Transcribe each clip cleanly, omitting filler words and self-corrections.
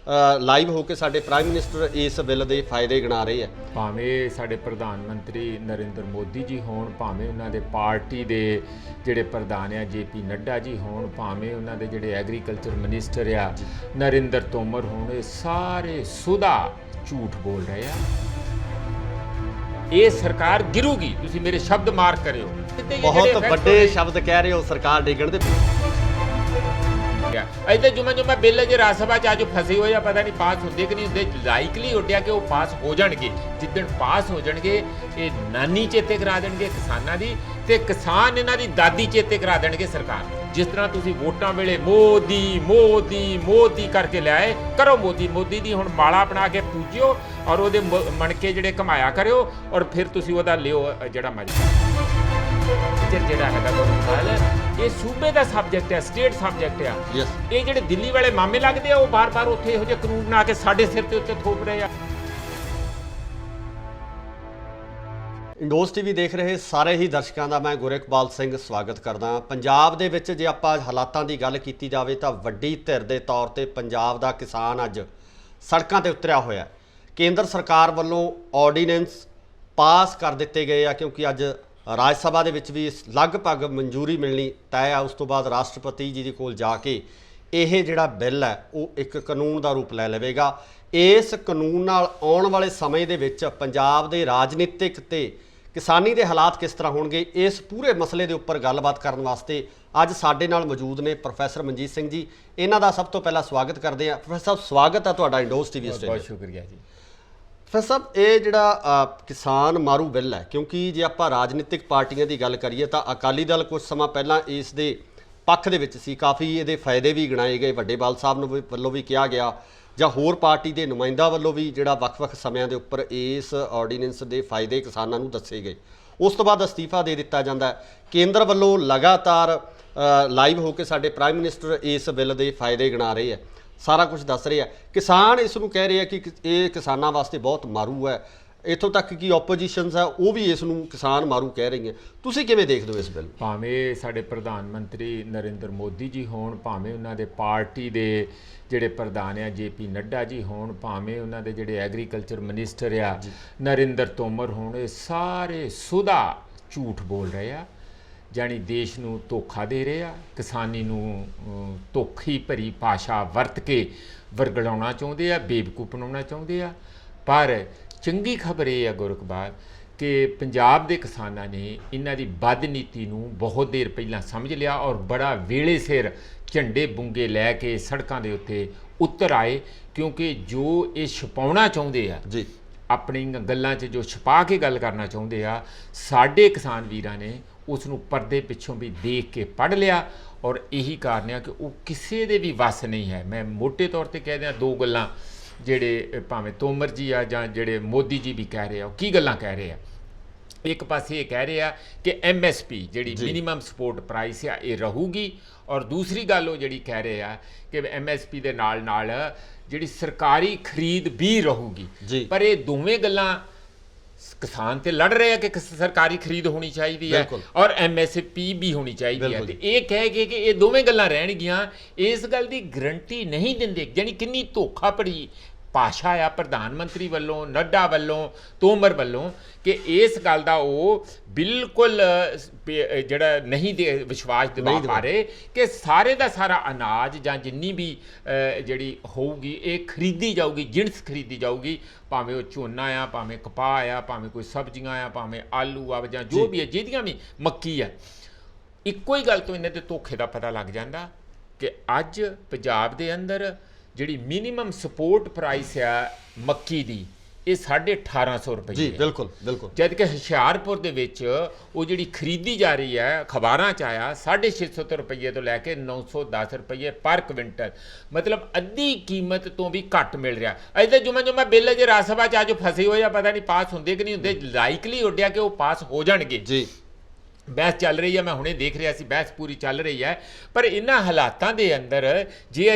Live ਹੋ ਕੇ ਸਾਡੇ prime minister ਇਸ ਬਿੱਲ ਦੇ ਫਾਇਦੇ ਗਿਣਾ ਰਹੇ ਆ। ਭਾਵੇਂ ਸਾਡੇ ਪ੍ਰਧਾਨ ਮੰਤਰੀ ਨਰਿੰਦਰ ਮੋਦੀ ਜੀ ਹੋਣ, ਭਾਵੇਂ ਉਹਨਾਂ ਦੇ ਪਾਰਟੀ ਦੇ ਜਿਹੜੇ ਪ੍ਰਧਾਨ ਆ JP ਨੱਡਾ ਜੀ ਹੋਣ, ਭਾਵੇਂ ਉਹਨਾਂ ਦੇ ਜਿਹੜੇ ਐਗਰੀਕਲਚਰ ਮਿਨਿਸਟਰ ਆ ਨਰਿੰਦਰ ਤੋਮਰ ਹੋਣ, ਇਹ ਸਾਰੇ ਸੁਦਾ ਝੂਠ ਬੋਲ ਰਹੇ ਆ। ਇਹ ਸਰਕਾਰ ਗਿਰੂਗੀ, ਤੁਸੀਂ ਮੇਰੇ ਸ਼ਬਦ ਮਾਰਕ ਕਰਿਓ। ਬਹੁਤ ਵੱਡੇ ਸ਼ਬਦ ਕਹਿ ਰਹੇ ਹੋ, ਸਰਕਾਰ ਡਿੱਗਣ ਦੇ। ਇੱਥੇ ਜੁਮਾ ਬਿੱਲ ਜੇ ਰਾਜ ਸਭਾ 'ਚ ਅੱਜ ਫਸੇ ਹੋਏ ਆ, ਪਤਾ ਨਹੀਂ ਪਾਸ ਹੁੰਦੇ ਕਿ ਨਹੀਂ ਹੁੰਦੇ। ਲਾਈਕਲੀ ਉੱਡਿਆ ਕਿ ਉਹ ਪਾਸ ਹੋ ਜਾਣਗੇ। ਜਿੱਦਣ ਪਾਸ ਹੋ ਜਾਣਗੇ ਇਹ ਨਾਨੀ ਚੇਤੇ ਕਰਾ ਦੇਣਗੇ ਕਿਸਾਨਾਂ ਦੀ, ਤੇ ਕਿਸਾਨ ਇਹਨਾਂ ਦੀ ਦਾਦੀ ਚੇਤੇ ਕਰਾ ਦੇਣਗੇ ਸਰਕਾਰ। ਜਿਸ ਤਰ੍ਹਾਂ ਤੁਸੀਂ ਵੋਟਾਂ ਵੇਲੇ ਮੋਦੀ ਮੋਦੀ ਮੋਦੀ ਕਰਕੇ ਲਿਆਏ, ਕਰੋ ਮੋਦੀ ਮੋਦੀ ਦੀ ਹੁਣ ਮਾਲਾ ਬਣਾ ਕੇ ਪੂਜਿਓ ਔਰ ਉਹਦੇ ਮਣਕੇ ਜਿਹੜੇ ਘਮਾਇਆ ਕਰਿਓ, ਔਰ ਫਿਰ ਤੁਸੀਂ ਉਹਦਾ ਲਿਓ ਜਿਹੜਾ ਮਜ਼ਾ। ਜਿਹੜਾ ਹੈਗਾ ਗੌਰਵ, ਇਹ ਸੂਬੇ ਦਾ ਸਬਜੈਕਟ ਹੈ, ਸਟੇਟ ਸਬਜੈਕਟ ਆ। ਇਹ ਜਿਹੜੇ ਦਿੱਲੀ ਵਾਲੇ ਮਾਮੇ ਲੱਗਦੇ ਆ, ਉਹ ਬਾਰ-ਬਾਰ ਉੱਥੇ ਇਹੋ ਜਿਹੇ ਕਾਨੂੰਨ ਬਣਾ ਕੇ ਸਾਡੇ ਸਿਰ ਤੇ ਉੱਤੇ ਥੋਪ ਰਹੇ ਆ। ਇੰਡੋਜ਼ TV ਦੇਖ ਰਹੇ ਸਾਰੇ ਹੀ ਦਰਸ਼ਕਾਂ ਦਾ ਮੈਂ ਗੁਰੇਕਬਾਲ ਸਿੰਘ ਸਵਾਗਤ ਕਰਦਾ। ਪੰਜਾਬ ਦੇ ਵਿੱਚ ਜੇ ਆਪਾਂ ਹਾਲਾਤਾਂ ਦੀ ਗੱਲ ਕੀਤੀ ਜਾਵੇ ਤਾਂ ਵੱਡੀ ਧਿਰ ਦੇ ਤੌਰ ਤੇ ਪੰਜਾਬ ਦਾ ਕਿਸਾਨ ਅੱਜ ਸੜਕਾਂ ਤੇ ਉਤਰਿਆ ਹੋਇਆ। ਕੇਂਦਰ ਸਰਕਾਰ ਵੱਲੋਂ ਆਰਡੀਨੈਂਸ ਪਾਸ ਕਰ ਦਿੱਤੇ ਗਏ ਆ, ਕਿਉਂਕਿ ਅੱਜ ਰਾਜ ਸਭਾ ਦੇ ਵਿੱਚ ਵੀ ਲਗਭਗ ਮਨਜ਼ੂਰੀ ਮਿਲਣੀ ਤੈਅ ਆ। ਉਸ ਤੋਂ ਬਾਅਦ ਰਾਸ਼ਟਰਪਤੀ ਜੀ ਦੇ ਕੋਲ ਜਾ ਕੇ ਇਹ ਜਿਹੜਾ ਬਿੱਲ ਹੈ ਉਹ ਇੱਕ ਕਾਨੂੰਨ ਦਾ ਰੂਪ ਲੈ ਲਵੇਗਾ। ਇਸ ਕਾਨੂੰਨ ਨਾਲ ਆਉਣ ਵਾਲੇ ਸਮੇਂ ਦੇ ਵਿੱਚ ਪੰਜਾਬ ਦੇ ਰਾਜਨੀਤਿਕ ਤੇ ਕਿਸਾਨੀ ਦੇ ਹਾਲਾਤ ਕਿਸ ਤਰ੍ਹਾਂ ਹੋਣਗੇ, ਇਸ ਪੂਰੇ ਮਸਲੇ ਦੇ ਉੱਪਰ ਗੱਲਬਾਤ ਕਰਨ ਵਾਸਤੇ ਅੱਜ ਸਾਡੇ ਨਾਲ ਮੌਜੂਦ ਨੇ ਪ੍ਰੋਫੈਸਰ ਮਨਜੀਤ ਸਿੰਘ ਜੀ। ਇਹਨਾਂ ਦਾ ਸਭ ਤੋਂ ਪਹਿਲਾਂ ਸਵਾਗਤ ਕਰਦੇ ਹਾਂ। ਪ੍ਰੋਫੈਸਰ ਸਾਹਿਬ, ਸਵਾਗਤ ਹੈ ਤੁਹਾਡਾ ਇੰਡੋਜ਼ TV ਸਟੇਡੀਅਮ। ਬਹੁਤ ਸ਼ੁਕਰੀਆ ਜੀ। ਪ੍ਰੋਫੈਸਰ ਸਾਹਿਬ, ਇਹ ਜਿਹੜਾ ਕਿਸਾਨ ਮਾਰੂ ਬਿੱਲ ਹੈ, ਕਿਉਂਕਿ ਜੇ ਆਪਾਂ ਰਾਜਨੀਤਿਕ ਪਾਰਟੀਆਂ ਦੀ ਗੱਲ ਕਰੀਏ ਤਾਂ ਅਕਾਲੀ ਦਲ ਕੁਝ ਸਮਾਂ ਪਹਿਲਾਂ ਇਸ ਦੇ ਪੱਖ ਦੇ ਵਿੱਚ ਸੀ, ਕਾਫੀ ਇਹਦੇ ਫਾਇਦੇ ਵੀ ਗਿਣਾਏ ਗਏ, ਵੱਡੇ ਬਾਲ ਸਾਹਿਬ ਨੂੰ ਵੱਲੋਂ ਵੀ ਕਿਹਾ ਗਿਆ ਜਾਂ ਹੋਰ ਪਾਰਟੀ ਦੇ ਨੁਮਾਇੰਦਾ ਵੱਲੋਂ ਵੀ ਜਿਹੜਾ ਵੱਖ-ਵੱਖ ਸਮਿਆਂ ਦੇ ਉੱਪਰ ਇਸ ਆਰਡੀਨੈਂਸ ਦੇ ਫਾਇਦੇ ਕਿਸਾਨਾਂ ਨੂੰ ਦੱਸੇ ਗਏ। ਉਸ ਤੋਂ ਬਾਅਦ ਅਸਤੀਫਾ ਦੇ ਦਿੱਤਾ ਜਾਂਦਾ। ਕੇਂਦਰ ਵੱਲੋਂ ਲਗਾਤਾਰ ਲਾਈਵ ਹੋ ਕੇ ਸਾਡੇ ਪ੍ਰਾਈਮ ਮਿਨਿਸਟਰ ਇਸ ਬਿੱਲ ਦੇ ਫਾਇਦੇ ਗਿਣਾ ਰਹੇ ਆ, ਸਾਰਾ ਕੁਝ ਦੱਸ ਰਹੇ ਆ। ਕਿਸਾਨ ਇਸ ਨੂੰ ਕਹਿ ਰਹੇ ਆ ਕਿ ਇਹ ਕਿਸਾਨਾਂ ਵਾਸਤੇ ਬਹੁਤ ਮਾਰੂ ਹੈ। ਇੱਥੋਂ ਤੱਕ ਕਿ ਓਪੋਜੀਸ਼ਨਸ ਆ ਉਹ ਵੀ ਇਸ ਨੂੰ ਕਿਸਾਨ ਮਾਰੂ ਕਹਿ ਰਹੀਆਂ। ਤੁਸੀਂ ਕਿਵੇਂ ਦੇਖਦੇ ਹੋ ਇਸ ਬਿੱਲ? ਭਾਵੇਂ ਸਾਡੇ ਪ੍ਰਧਾਨ ਮੰਤਰੀ ਨਰਿੰਦਰ ਮੋਦੀ ਜੀ ਹੋਣ, ਭਾਵੇਂ ਉਹਨਾਂ ਦੇ ਪਾਰਟੀ ਦੇ ਜਿਹੜੇ ਪ੍ਰਧਾਨ ਆ JP ਨੱਡਾ ਜੀ ਹੋਣ, ਭਾਵੇਂ ਉਹਨਾਂ ਦੇ ਜਿਹੜੇ ਐਗਰੀਕਲਚਰ ਮਿਨਿਸਟਰ ਆ ਨਰਿੰਦਰ ਤੋਮਰ ਹੋਣ, ਇਹ ਸਾਰੇ ਸੁਦਾ ਝੂਠ ਬੋਲ ਰਹੇ ਆ। ਜਾਣੀ ਦੇਸ਼ ਨੂੰ ਧੋਖਾ ਦੇ ਰਹੇ ਆ, ਕਿਸਾਨੀ ਨੂੰ ਧੋਖੀ ਭਰੀ ਭਾਸ਼ਾ ਵਰਤ ਕੇ ਵਰਗਲਾਉਣਾ ਚਾਹੁੰਦੇ ਆ, ਬੇਵਕੂਫ ਬਣਾਉਣਾ ਚਾਹੁੰਦੇ ਆ। ਪਰ ਚੰਗੀ ਖਬਰ ਇਹ ਆ ਗੁਰਕਬਾਲ ਕਿ ਪੰਜਾਬ ਦੇ ਕਿਸਾਨਾਂ ਨੇ ਇਹਨਾਂ ਦੀ ਬਦਨੀਤੀ ਨੂੰ ਬਹੁਤ ਦੇਰ ਪਹਿਲਾਂ ਸਮਝ ਲਿਆ ਔਰ ਬੜਾ ਵੇਲੇ ਸਿਰ ਝੰਡੇ ਬੁੰਗੇ ਲੈ ਕੇ ਸੜਕਾਂ ਦੇ ਉੱਤੇ ਉਤਰ ਆਏ, ਕਿਉਂਕਿ ਜੋ ਇਹ ਛਪਾਉਣਾ ਚਾਹੁੰਦੇ ਆ ਜੀ, ਆਪਣੀਆਂ ਗੱਲਾਂ 'ਚ ਜੋ ਛਪਾ ਕੇ ਗੱਲ ਕਰਨਾ ਚਾਹੁੰਦੇ ਆ, ਸਾਡੇ ਕਿਸਾਨ ਵੀਰਾਂ ਨੇ ਉਸ ਨੂੰ ਪਰਦੇ ਪਿੱਛੋਂ ਵੀ ਦੇਖ ਕੇ ਪੜ੍ਹ ਲਿਆ। ਔਰ ਇਹੀ ਕਾਰਨ ਆ ਕਿ ਉਹ ਕਿਸੇ ਦੇ ਵੀ ਵੱਸ ਨਹੀਂ ਹੈ। ਮੈਂ ਮੋਟੇ ਤੌਰ ਤੇ ਕਹਿ ਦਿਆਂ ਦੋ ਗੱਲਾਂ ਜਿਹੜੇ ਭਾਵੇਂ ਤੋਮਰ ਜੀ ਆ ਜਾਂ ਜਿਹੜੇ ਮੋਦੀ ਜੀ ਵੀ ਕਹਿ ਰਹੇ ਆ, ਉਹ ਕੀ ਗੱਲਾਂ ਕਹਿ ਰਹੇ ਆ। ਇੱਕ ਪਾਸੇ ਇਹ ਕਹਿ ਰਹੇ ਆ ਕਿ MSP ਜਿਹੜੀ ਮਿਨੀਮਮ ਸਪੋਰਟ ਪ੍ਰਾਈਸ ਆ ਇਹ ਰਹੂਗੀ, ਔਰ ਦੂਸਰੀ ਗੱਲ ਉਹ ਜਿਹੜੀ ਕਹਿ ਰਹੇ ਆ ਕਿ MSP ਦੇ ਨਾਲ ਨਾਲ ਜਿਹੜੀ ਸਰਕਾਰੀ ਖਰੀਦ ਵੀ ਰਹੂਗੀ। ਪਰ ਇਹ ਦੋਵੇਂ ਗੱਲਾਂ ਕਿਸਾਨ ਤੇ ਲੜ ਰਹੇ ਆ ਕਿ ਸਰਕਾਰੀ ਖਰੀਦ ਹੋਣੀ ਚਾਹੀਦੀ ਹੈ ਔਰ MSP ਵੀ ਹੋਣੀ ਚਾਹੀਦੀ ਹੈ, ਤੇ ਇਹ ਕਹਿ ਕੇ ਕਿ ਇਹ ਦੋਵੇਂ ਗੱਲਾਂ ਰਹਿਣਗੀਆਂ, ਇਸ ਗੱਲ ਦੀ ਗਰੰਟੀ ਨਹੀਂ ਦਿੰਦੇ। ਜਾਣੀ ਕਿੰਨੀ ਧੋਖਾ ਭਰੀ ਭਾਸ਼ਾ ਆ ਪ੍ਰਧਾਨ ਮੰਤਰੀ ਵੱਲੋਂ, ਨੱਡਾ ਵੱਲੋਂ, ਤੋਮਰ ਵੱਲੋਂ, ਕਿ ਇਸ ਗੱਲ ਦਾ ਉਹ ਬਿਲਕੁਲ ਜਿਹੜਾ ਨਹੀਂ ਵਿਸ਼ਵਾਸ ਦਿਵਾ ਪਾ ਰਹੇ ਕਿ ਸਾਰੇ ਦਾ ਸਾਰਾ ਅਨਾਜ ਜਾਂ ਜਿੰਨੀ ਵੀ ਜਿਹੜੀ ਹੋਊਗੀ ਇਹ ਖਰੀਦੀ ਜਾਊਗੀ, ਜਿਣਸ ਖਰੀਦੀ ਜਾਊਗੀ, ਭਾਵੇਂ ਉਹ ਝੋਨਾ ਆ, ਭਾਵੇਂ ਕਪਾਹ ਆ, ਭਾਵੇਂ ਕੋਈ ਸਬਜ਼ੀਆਂ ਆ, ਭਾਵੇਂ ਆਲੂ ਆ, ਜਾਂ ਜੋ ਵੀ ਹੈ, ਜਿਹਦੀਆਂ ਵੀ ਮੱਕੀ ਆ। ਇੱਕੋ ਹੀ ਗੱਲ ਤੋਂ ਇਹਨਾਂ ਦੇ ਧੋਖੇ ਦਾ ਪਤਾ ਲੱਗ ਜਾਂਦਾ ਕਿ ਅੱਜ ਪੰਜਾਬ ਦੇ ਅੰਦਰ ਜਿਹੜੀ ਮਿਨੀਮਮ ਸਪੋਰਟ ਪ੍ਰਾਈਸ ਆ ਮੱਕੀ ਦੀ ਇਹ 1850 ਰੁਪਏ ਜੀ। ਬਿਲਕੁਲ ਬਿਲਕੁਲ। ਜਦ ਕਿ ਹੁਸ਼ਿਆਰਪੁਰ ਦੇ ਵਿੱਚ ਉਹ ਜਿਹੜੀ ਖਰੀਦੀ ਜਾ ਰਹੀ ਹੈ, ਅਖਬਾਰਾਂ 'ਚ ਆਇਆ 650 ਰੁਪਏ ਤੋਂ ਲੈ ਕੇ 910 ਰੁਪਏ ਪਰ ਕੁਇੰਟਲ, ਮਤਲਬ ਅੱਧੀ ਕੀਮਤ ਤੋਂ ਵੀ ਘੱਟ ਮਿਲ ਰਿਹਾ। ਅਜੇ ਜੁਮਾ ਬਿੱਲ ਜੇ ਰਾਜ ਸਭਾ 'ਚ ਅੱਜ ਫਸੇ ਹੋਏ ਆ, ਪਤਾ ਨਹੀਂ ਪਾਸ ਹੁੰਦੇ ਕਿ ਨਹੀਂ ਹੁੰਦੇ। ਲਾਈਕਲੀ ਉੱਡਿਆ ਕਿ ਉਹ ਪਾਸ ਹੋ ਜਾਣਗੇ ਜੀ। ਬਹਿਸ ਚੱਲ ਰਹੀ ਹੈ, ਮੈਂ ਹੁਣੇ ਦੇਖ ਰਿਹਾ ਸੀ, ਬਹਿਸ ਪੂਰੀ ਚੱਲ ਰਹੀ ਹੈ। ਪਰ ਇਹਨਾਂ ਹਾਲਾਤਾਂ ਦੇ ਅੰਦਰ ਜੇ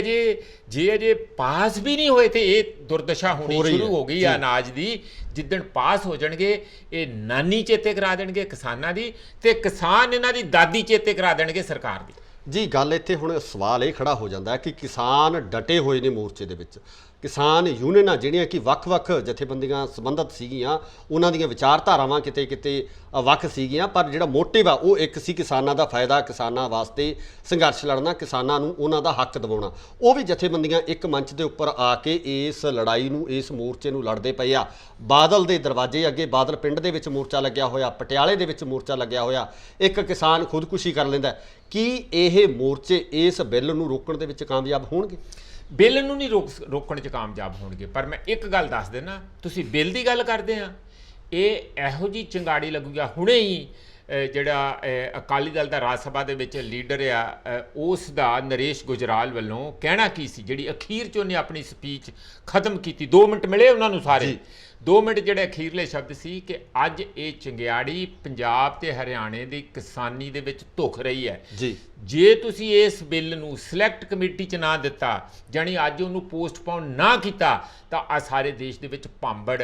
ਅਜੇ ਪਾਸ ਵੀ ਨਹੀਂ ਹੋਏ ਤੇ ਇਹ ਦੁਰਦਸ਼ਾ ਹੋਣੀ ਸ਼ੁਰੂ ਹੋ ਗਈ ਆ ਅਨਾਜ ਦੀ। ਜਿੱਦਣ ਪਾਸ ਹੋ ਜਾਣਗੇ ਇਹ ਨਾਨੀ ਚੇਤੇ ਕਰਾ ਦੇਣਗੇ ਕਿਸਾਨਾਂ ਦੀ, ਤੇ ਕਿਸਾਨ ਇਹਨਾਂ ਦੀ ਦਾਦੀ ਚੇਤੇ ਕਰਾ ਦੇਣਗੇ ਸਰਕਾਰ ਦੀ। ਜੀ ਗੱਲ ਇੱਥੇ ਹੁਣ ਸਵਾਲ ਇਹ ਖੜਾ ਹੋ ਜਾਂਦਾ ਕਿ ਕਿਸਾਨ ਡਟੇ ਹੋਏ ਨੇ ਮੋਰਚੇ ਦੇ ਵਿੱਚ। ਕਿਸਾਨ ਯੂਨੀਅਨਾਂ ਜਿਹੜੀਆਂ ਕਿ ਵੱਖ-ਵੱਖ ਜਥੇਬੰਦੀਆਂ ਸੰਬੰਧਿਤ ਸੀਗੀਆਂ, ਉਹਨਾਂ ਦੀਆਂ ਵਿਚਾਰਧਾਰਾਵਾਂ ਕਿਤੇ ਵੱਖ ਸੀਗੀਆਂ, ਪਰ ਜਿਹੜਾ ਮੋਟਿਵ ਆ ਉਹ ਇੱਕ ਸੀ, ਕਿਸਾਨਾਂ ਦਾ ਫਾਇਦਾ, ਕਿਸਾਨਾਂ ਵਾਸਤੇ ਸੰਘਰਸ਼ ਲੜਨਾ, ਕਿਸਾਨਾਂ ਨੂੰ ਉਹਨਾਂ ਦਾ ਹੱਕ ਦਿਵਾਉਣਾ। ਉਹ ਵੀ ਜਥੇਬੰਦੀਆਂ ਇੱਕ ਮੰਚ ਦੇ ਉੱਪਰ ਆ ਕੇ ਇਸ ਲੜਾਈ ਨੂੰ, ਇਸ ਮੋਰਚੇ ਨੂੰ ਲੜਦੇ ਪਏ ਆ। ਬਾਦਲ ਦੇ ਦਰਵਾਜ਼ੇ ਅੱਗੇ, ਬਾਦਲ ਪਿੰਡ ਦੇ ਵਿੱਚ ਮੋਰਚਾ ਲੱਗਿਆ ਹੋਇਆ, ਪਟਿਆਲੇ ਦੇ ਵਿੱਚ ਮੋਰਚਾ ਲੱਗਿਆ ਹੋਇਆ, ਇੱਕ ਕਿਸਾਨ ਖੁਦਕੁਸ਼ੀ ਕਰ ਲੈਂਦਾ। ਕੀ ਇਹ ਮੋਰਚੇ ਇਸ ਬਿੱਲ ਨੂੰ ਰੋਕਣ ਦੇ ਵਿੱਚ ਕਾਮਯਾਬ ਹੋਣਗੇ? ਬਿੱਲ ਨੂੰ ਨਹੀਂ ਰੋਕਣ 'ਚ ਕਾਮਯਾਬ ਹੋਣਗੇ, ਪਰ ਮੈਂ ਇੱਕ ਗੱਲ ਦੱਸ ਦੇਣਾ, ਤੁਸੀਂ ਬਿੱਲ ਦੀ ਗੱਲ ਕਰਦੇ ਆ, ਇਹ ਇਹੋ ਜਿਹੀ ਚੰਗਾੜੀ ਲੱਗੂਗਾ। ਹੁਣੇ ਹੀ ਜਿਹੜਾ ਅਕਾਲੀ ਦਲ ਦਾ ਰਾਜ ਸਭਾ ਦੇ ਵਿੱਚ ਲੀਡਰ ਆ, ਉਸ ਦਾ ਨਰੇਸ਼ ਗੁਜਰਾਲ ਵੱਲੋਂ ਕਹਿਣਾ ਕੀ ਸੀ, ਜਿਹੜੀ ਅਖੀਰ 'ਚ ਉਹਨੇ ਆਪਣੀ ਸਪੀਚ ਖਤਮ ਕੀਤੀ, 2 ਮਿੰਟ ਮਿਲੇ ਉਹਨਾਂ ਨੂੰ ਸਾਰੇ, 2 ਮਿੰਟ ਜਿਹੜੇ ਅਖੀਰਲੇ ਸ਼ਬਦ ਸੀ ਕਿ ਅੱਜ ਇਹ ਚੰਗਿਆੜੀ ਪੰਜਾਬ ਤੇ ਹਰਿਆਣੇ ਦੀ ਕਿਸਾਨੀ ਦੇ ਵਿੱਚ ਧੁਖ ਰਹੀ ਹੈ ਜੀ। ਜੇ ਤੁਸੀਂ ਇਸ ਬਿੱਲ ਨੂੰ ਸਿਲੈਕਟ ਕਮੇਟੀ 'ਚ ਨਾ ਦਿੱਤਾ, ਜਾਣੀ ਅੱਜ ਉਹਨੂੰ ਪੋਸਟਪੋਨ ਨਾ ਕੀਤਾ, ਤਾਂ ਆ ਸਾਰੇ ਦੇਸ਼ ਦੇ ਵਿੱਚ ਭਾਂਬੜ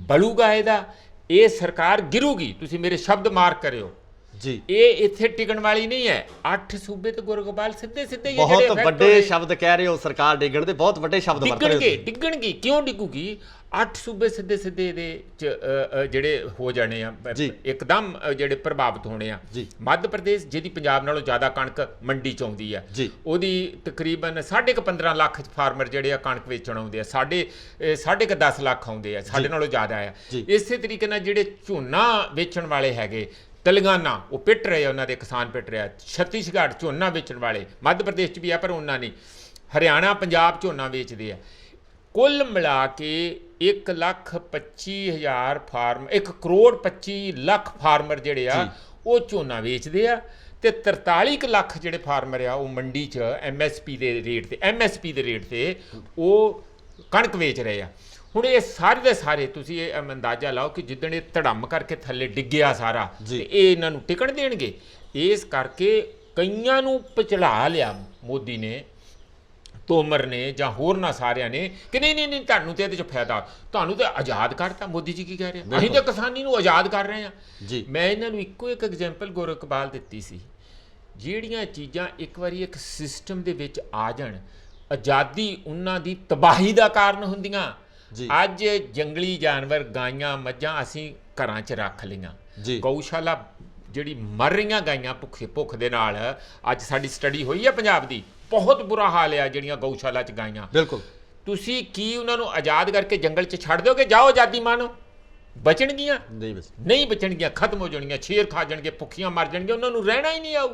ਬਲੂਗਾ, ਇਹਦਾ ਇਹ ਸਰਕਾਰ ਗਿਰੂਗੀ। ਤੁਸੀਂ ਮੇਰੇ ਸ਼ਬਦ ਮਾਰਕ ਕਰਿਓ ਜੀ, ਇਹ ਇੱਥੇ ਟਿਕਣ ਵਾਲੀ ਨਹੀਂ ਹੈ। 8 ਸੂਬੇ ਤੇ ਗੁਰਗੋਬਿਲ ਸਿੱਧੇ ਬਹੁਤ ਵੱਡੇ ਸ਼ਬਦ ਕਹਿ ਰਹੇ ਹੋ, ਸਰਕਾਰ ਡਿੱਗਣ ਦੇ ਬਹੁਤ ਵੱਡੇ ਸ਼ਬਦ ਵਰਤ ਰਹੇ ਹੋ। ਡਿੱਗਣਗੇ ਕਿਉਂ ਡਿੱਗੂਗੀ? 8 ਸੂਬੇ ਸਿੱਧੇ ਇਹਦੇ ਚ ਜਿਹੜੇ ਹੋ ਜਾਣੇ ਆ, ਇੱਕਦਮ ਜਿਹੜੇ ਪ੍ਰਭਾਵਿਤ ਹੋਣੇ ਆ। ਮੱਧ ਪ੍ਰਦੇਸ਼, ਜਿਹਦੀ ਪੰਜਾਬ ਨਾਲੋਂ ਜ਼ਿਆਦਾ ਕਣਕ ਮੰਡੀ ਚ ਆਉਂਦੀ ਆ, ਉਹਦੀ ਤਕਰੀਬਨ 15.5 ਲੱਖ ਫਾਰਮਰ ਜਿਹੜੇ ਆ ਕਣਕ ਵੇਚਣ ਆਉਂਦੇ ਆ, ਸਾਡੇ 10.5 ਲੱਖ ਆਉਂਦੇ ਆ, ਸਾਡੇ ਨਾਲੋਂ ਜ਼ਿਆਦਾ ਆ। ਇਸੇ ਤਰੀਕੇ ਨਾਲ ਜਿਹੜੇ ਝੋਨਾ ਵੇਚਣ ਵਾਲੇ ਹੈਗੇ, ਤੇਲੰਗਾਨਾ ਉਹ ਪਿੱਟ ਰਹੇ ਆ, ਉਹਨਾਂ ਦੇ ਕਿਸਾਨ ਪਿੱਟ ਰਿਹਾ। ਛੱਤੀਸਗੜ੍ਹ ਝੋਨਾ ਵੇਚਣ ਵਾਲੇ, ਮੱਧ ਪ੍ਰਦੇਸ਼ 'ਚ ਵੀ ਆ ਪਰ ਉਹਨਾਂ ਨਹੀਂ, ਹਰਿਆਣਾ ਪੰਜਾਬ ਝੋਨਾ ਵੇਚਦੇ ਆ। ਕੁੱਲ ਮਿਲਾ ਕੇ 1,25,000 ਫਾਰਮ, 1,25,00,000 ਫਾਰਮਰ ਜਿਹੜੇ ਆ ਉਹ ਝੋਨਾ ਵੇਚਦੇ ਆ, ਤੇ 43 ਲੱਖ ਜਿਹੜੇ ਫਾਰਮਰ ਆ ਉਹ ਮੰਡੀ 'ਚ MSP ਦੇ ਰੇਟ ਤੇ ਉਹ ਕਣਕ ਵੇਚ ਰਹੇ ਆ। ਹੁਣ ਇਹ ਸਾਰੇ ਦੇ ਸਾਰੇ ਤੁਸੀਂ ਇਹ ਅੰਦਾਜ਼ਾ ਲਾਓ ਕਿ ਜਿੱਦਣ ਇਹ ਧੜਮ ਕਰਕੇ ਥੱਲੇ ਡਿੱਗਿਆ ਸਾਰਾ, ਤੇ ਇਹ ਇਹਨਾਂ ਨੂੰ ਟਿਕਣ ਦੇਣਗੇ? ਇਸ ਕਰਕੇ ਕਈਆਂ ਨੂੰ ਪਚਲਾ ਲਿਆ ਮੋਦੀ ਨੇ, ਤੋਮਰ ਨੇ, ਜਾਂ ਹੋਰਨਾਂ ਸਾਰਿਆਂ ਨੇ ਕਿ ਨਹੀਂ ਤੁਹਾਨੂੰ ਤੇ ਇਹਦੇ 'ਚ ਫਾਇਦਾ, ਤੁਹਾਨੂੰ ਤੇ ਆਜ਼ਾਦ ਕਰਤਾ। ਮੋਦੀ ਜੀ ਕੀ ਕਹਿ ਰਹੇ, ਅਸੀਂ ਤਾਂ ਕਿਸਾਨੀ ਨੂੰ ਆਜ਼ਾਦ ਕਰ ਰਹੇ ਹਾਂ ਜੀ। ਮੈਂ ਇਹਨਾਂ ਨੂੰ ਇੱਕੋ ਇੱਕ ਐਗਜ਼ਾਮਪਲ ਗੋਰਖਪਾਲ ਦਿੱਤੀ ਸੀ, ਜਿਹੜੀਆਂ ਚੀਜ਼ਾਂ ਇੱਕ ਵਾਰੀ ਇੱਕ ਸਿਸਟਮ ਦੇ ਵਿੱਚ ਆ ਜਾਣ, ਆਜ਼ਾਦੀ ਉਹਨਾਂ ਦੀ ਤਬਾਹੀ ਦਾ ਕਾਰਨ ਹੁੰਦੀਆਂ। ਅੱਜ ਜੰਗਲੀ ਜਾਨਵਰ, ਗਾਈਆਂ, ਮੱਝਾਂ ਅਸੀਂ ਘਰਾਂ 'ਚ ਰੱਖ ਲਈਆਂ, ਗਊਸ਼ਾਲਾ ਜਿਹੜੀ ਮਰ ਰਹੀਆਂ ਗਾਈਆਂ ਭੁੱਖ ਦੇ ਨਾਲ, ਅੱਜ ਸਾਡੀ ਸਟੱਡੀ ਹੋਈ ਹੈ ਪੰਜਾਬ ਦੀ, ਬਹੁਤ ਬੁਰਾ ਹਾਲ ਆ ਜਿਹੜੀਆਂ ਗਊਸ਼ਾਲਾ 'ਚ ਗਾਈਆਂ। ਬਿਲਕੁਲ, ਤੁਸੀਂ ਕੀ ਉਹਨਾਂ ਨੂੰ ਆਜ਼ਾਦ ਕਰਕੇ ਜੰਗਲ 'ਚ ਛੱਡ ਦਿਓਗੇ? ਜਾਓ ਆਜ਼ਾਦੀ ਮਾਣੋ। ਬਚਣਗੀਆਂ? ਨਹੀਂ ਬਚਣਗੀਆਂ, ਖਤਮ ਹੋ ਜਾਣਗੀਆਂ, ਸ਼ੇਰ ਖਾ ਜਾਣਗੇ, ਭੁੱਖੀਆਂ ਮਰ ਜਾਣਗੀਆਂ, ਉਹਨਾਂ ਨੂੰ ਰਹਿਣਾ ਹੀ ਨਹੀਂ ਆਊ।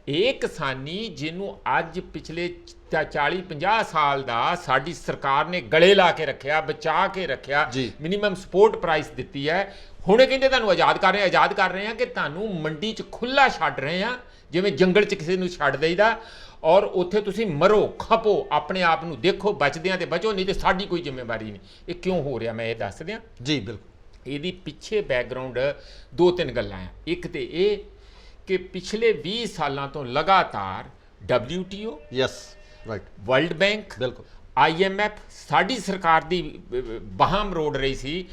ਇਹ ਕਿਸਾਨੀ ਜਿਹਨੂੰ ਅੱਜ ਪਿਛਲੇ 40-50 ਸਾਲ ਦਾ ਸਾਡੀ ਸਰਕਾਰ ਨੇ ਗਲੇ ਲਾ ਕੇ ਰੱਖਿਆ, ਬਚਾ ਕੇ ਰੱਖਿਆ, ਮਿਨੀਮਮ ਸਪੋਰਟ ਪ੍ਰਾਈਸ ਦਿੱਤੀ ਹੈ, ਹੁਣੇ ਕਹਿੰਦੇ ਤੁਹਾਨੂੰ ਆਜ਼ਾਦ ਕਰ ਰਹੇ ਆ ਕਿ ਤੁਹਾਨੂੰ ਮੰਡੀ 'ਚ ਖੁੱਲਾ ਛੱਡ ਰਹੇ ਆ, ਜਿਵੇਂ ਜੰਗਲ 'ਚ ਕਿਸੇ ਨੂੰ ਛੱਡ ਦੇਈਦਾ, ਔਰ ਉੱਥੇ ਤੁਸੀਂ ਮਰੋ, ਖਪੋ, ਆਪਣੇ ਆਪ ਨੂੰ ਦੇਖੋ, ਬਚਦਿਆਂ ਤੇ ਬਚੋ, ਨਹੀਂ ਤੇ ਸਾਡੀ ਕੋਈ ਜ਼ਿੰਮੇਵਾਰੀ ਨਹੀਂ। ਇਹ ਕਿਉਂ ਹੋ ਰਿਹਾ ਮੈਂ ਇਹ ਦੱਸ ਦਿਆਂ ਜੀ। ਬਿਲਕੁਲ, ਇਹਦੀ ਪਿੱਛੇ ਬੈਕਗਰਾਉਂਡ 2-3 ਗੱਲਾਂ ਆ। ਇੱਕ ਤੇ ਇਹ ਕਿ ਪਿਛਲੇ 20 ਸਾਲਾਂ ਤੋਂ ਲਗਾਤਾਰ WTO, ਵਰਲਡ ਬੈਂਕ, IMF ਸਾਡੀ ਸਰਕਾਰ ਦੀ ਬਾਹਾਂ ਮਰੋੜ ਰਹੀ ਸੀ।